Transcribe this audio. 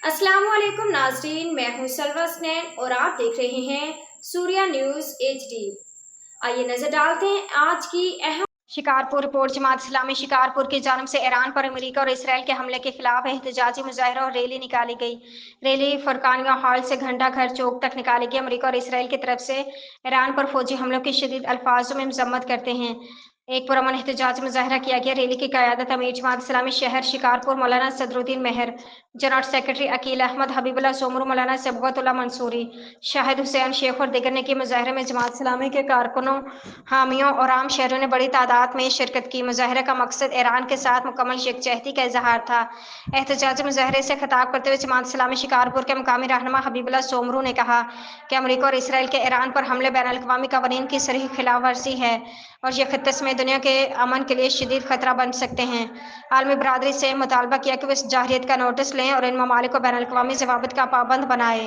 अस्सलाम वालेकुम नाजरीन, मैं हूं सलवा स्नैन और आप देख रहे हैं सूर्या न्यूज़ HD। आइए नजर डालते हैं आज की अहम शिकारपुर रिपोर्ट। जमात इस्लामी शिकारपुर की जानिब से ईरान पर अमेरिका और इसराइल के हमले के खिलाफ एहतजाजी मुजाहरा और रैली निकाली गई। रैली फुरकानिया हॉल से घंटा घर चौक तक निकाली गई। अमेरिका और इसराइल की तरफ से ईरान पर फौजी हमलों की शदीद अल्फाजों में मजम्मत करते हैं एक पुरअमन एहतजाजी मुजाहरा किया गया। रैली की क़यादत अमीर जमात इस्लामी शहर शिकारपुर मौलाना सदरुद्दीन मेहर, जनरल सेक्रेटरी अकील अहमद, हबीबुल्लाह सोमरू, मौलाना सबगतुल्लाह मंसूरी, शाहिद हुसैन शेख और दिगर ने की। मुजाहरे में जमात इस्लामी के कारकुनों, हामियों और आम शहरों ने बड़ी तादाद में शिरकत की। मुजाहरे का मकसद ईरान के साथ मुकम्मल यकजहती का इजहार था। एहतजाजी मुजाहरे से खिताब करते हुए जमात इस्लामी शिकारपुर के मकामी रहनुमा हबीबुल्लाह सोमरू ने कहा कि अमेरिका और इसराइल के ईरान पर हमले बैनुल अक़वामी क़वानीन की सरीह खिलाफ वर्जी है और ये खित्ते समेत दुनिया के अमन के लिए शदीद खतरा बन सकते हैं। आलमी बरादरी से मुतालबा किया कि वो इस जारहियत का नोटिस लें और इन ममालिक को बैनुल अक़वामी ज़वाबित का पाबंद बनाए।